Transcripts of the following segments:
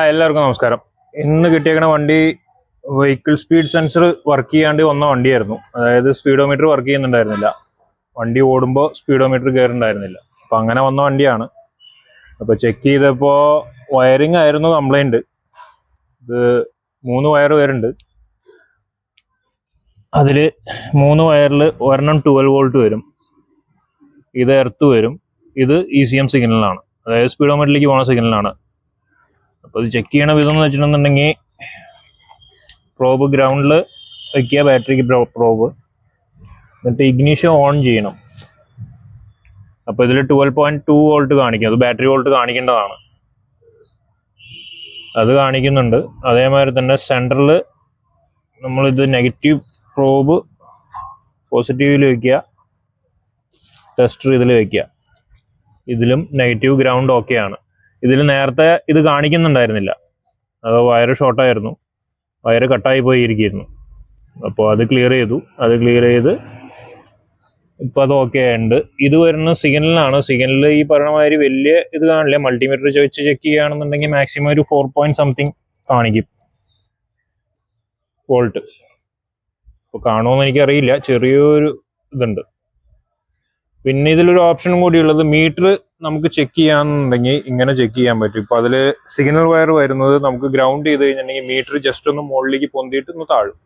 എല്ലാവർക്കും നമസ്കാരം. ഇന്ന് കിട്ടിയേക്കണ വണ്ടി വെഹിക്കിൾ സ്പീഡ് സെൻസർ വർക്ക് ചെയ്യാണ്ട് വന്ന വണ്ടിയായിരുന്നു. അതായത് സ്പീഡോമീറ്റർ വർക്ക് ചെയ്യുന്നുണ്ടായിരുന്നില്ല, വണ്ടി ഓടുമ്പോൾ സ്പീഡോമീറ്റർ കയറുന്നുണ്ടായിരുന്നില്ല. അപ്പം അങ്ങനെ വന്ന വണ്ടിയാണ്. അപ്പോൾ ചെക്ക് ചെയ്തപ്പോൾ വയറിംഗ് ആയിരുന്നു കംപ്ലൈൻറ്റ്. ഇത് 3 വയർ വരുന്നുണ്ട്. അതിൽ 3 വയറിൽ ഒരെണ്ണം 12 വോൾട്ട് വരും, ഇത് എർത്ത് വരും, ഇത് ECM സിഗ്നലാണ്, അതായത് സ്പീഡോമീറ്ററിലേക്ക് പോകുന്ന സിഗ്നലാണ്. അപ്പോൾ ഇത് ചെക്ക് ചെയ്യണ വിധം എന്ന് വെച്ചിട്ടുണ്ടെങ്കിൽ പ്രോബ് ഗ്രൗണ്ടിൽ വയ്ക്കുക, ബാറ്ററിക്ക് പ്രോബ്, എന്നിട്ട് ഇഗ്നീഷൻ ഓൺ ചെയ്യണം. അപ്പോൾ ഇതിൽ 12.2 വോൾട്ട് കാണിക്കും, അത് ബാറ്ററി വോൾട്ട് കാണിക്കേണ്ടതാണ്, അത് കാണിക്കുന്നുണ്ട്. അതേമാതിരി തന്നെ സെൻറ്ററിൽ നമ്മളിത് നെഗറ്റീവ് പ്രോബ് പോസിറ്റീവിൽ വയ്ക്കുക, ടെസ്റ്റർ ഇതിൽ വയ്ക്കുക, ഇതിലും നെഗറ്റീവ് ഗ്രൗണ്ട് ഓക്കെയാണ്. ഇതിൽ നേരത്തെ ഇത് കാണിക്കുന്നുണ്ടായിരുന്നില്ല, അത് വയർ ഷോർട്ടായിരുന്നു, വയർ കട്ടായി പോയിരിക്കുന്നു. അപ്പോൾ അത് ക്ലിയർ ചെയ്തു, അത് ക്ലിയർ ചെയ്ത് ഇപ്പോൾ അത് ഓക്കെ ആയിട്ടുണ്ട്. ഇത് വരുന്ന സിഗ്നലാണ്. സിഗ്നലിൽ ഈ പറഞ്ഞ മാതിരി വലിയ ഇത് കാണില്ല. മൾട്ടിമീറ്റർ വെച്ച് ചെക്ക് ചെയ്യുകയാണെന്നുണ്ടെങ്കിൽ മാക്സിമം ഒരു 4 പോയിന്റ് സംതിങ് കാണിക്കും വോൾട്ട്. അപ്പോൾ കാണുമെന്ന് എനിക്കറിയില്ല, ചെറിയൊരു ഇതുണ്ട്. പിന്നെ ഇതിലൊരു ഓപ്ഷനും കൂടിയുള്ളത്, മീറ്റർ നമുക്ക് ചെക്ക് ചെയ്യാന്നുണ്ടെങ്കിൽ ഇങ്ങനെ ചെക്ക് ചെയ്യാൻ പറ്റും. ഇപ്പൊ അതിൽ സിഗ്നൽ വയർ വരുന്നത് നമുക്ക് ഗ്രൗണ്ട് ചെയ്ത് കഴിഞ്ഞിട്ടുണ്ടെങ്കിൽ മീറ്റർ ജസ്റ്റ് ഒന്ന് മുകളിലേക്ക് പൊന്തിയിട്ട് ഒന്ന് താഴും.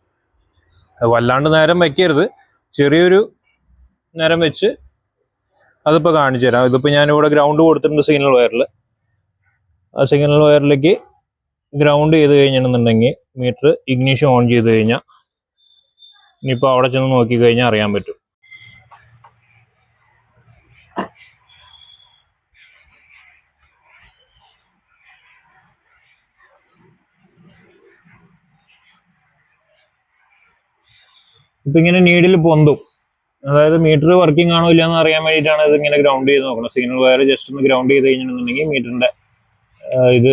വല്ലാണ്ട് നേരം വെക്കരുത്, ചെറിയൊരു നേരം വെച്ച് അതിപ്പോൾ കാണിച്ചു തരാം. ഇതിപ്പോൾ ഞാനിവിടെ ഗ്രൗണ്ട് കൊടുത്തിട്ടുണ്ട് സിഗ്നൽ വയറിൽ. ആ സിഗ്നൽ വയറിലേക്ക് ഗ്രൗണ്ട് ചെയ്ത് കഴിഞ്ഞിട്ടുണ്ടെങ്കിൽ മീറ്റർ ഇഗ്നീഷൻ ഓൺ ചെയ്ത് കഴിഞ്ഞാൽ ഇനിയിപ്പോൾ അവിടെ ചെന്ന് നോക്കി കഴിഞ്ഞാൽ അറിയാൻ പറ്റും. ഇപ്പൊ ഇങ്ങനെ നീഡിൽ പൊന്തും, അതായത് മീറ്റർ വർക്കിംഗ് ആണോ ഇല്ല എന്ന് അറിയാൻ വേണ്ടിയിട്ടാണ് ഇത് ഇങ്ങനെ ഗ്രൗണ്ട് ചെയ്ത് നോക്കണം. സിഗ്നൽ വയർ ജസ്റ്റ് ഒന്ന് ഗ്രൗണ്ട് ചെയ്ത് കഴിഞ്ഞിട്ടുണ്ടെങ്കിൽ മീറ്ററിന്റെ ഇത്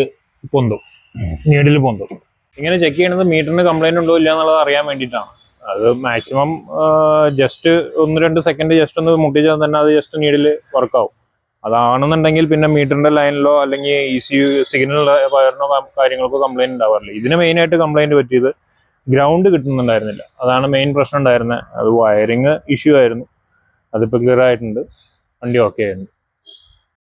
പൊന്തും, നീഡിൽ പൊന്തും. ഇങ്ങനെ ചെക്ക് ചെയ്യണത് മീറ്ററിന് കംപ്ലൈന്റ് ഉണ്ടോ ഇല്ല എന്നുള്ളത് അറിയാൻ വേണ്ടിയിട്ടാണ്. അത് മാക്സിമം ജസ്റ്റ് 1-2 സെക്കൻഡ് ജസ്റ്റ് ഒന്ന് മുട്ടിച്ചാൽ തന്നെ അത് ജസ്റ്റ് നീഡിൽ വർക്കാവും. അതാണെന്നുണ്ടെങ്കിൽ പിന്നെ മീറ്ററിന്റെ ലൈനിലോ അല്ലെങ്കിൽ ECU സിഗ്നൽ വയറിനോ കാര്യങ്ങൾക്കോ കംപ്ലൈന്റ് ഉണ്ടാവാറില്ല. ഇതിന് മെയിനായിട്ട് കംപ്ലൈന്റ് പറ്റിയത് ഗ്രൗണ്ട് കിട്ടുന്നുണ്ടായിരുന്നില്ല, അതാണ് മെയിൻ പ്രശ്നം ഉണ്ടായിരുന്നത്. അത് വയറിങ് ഇഷ്യൂ ആയിരുന്നു, അതിപ്പോൾ ക്ലിയർ ആയിട്ടുണ്ട്, വണ്ടി ഓക്കെ ആയിരുന്നു.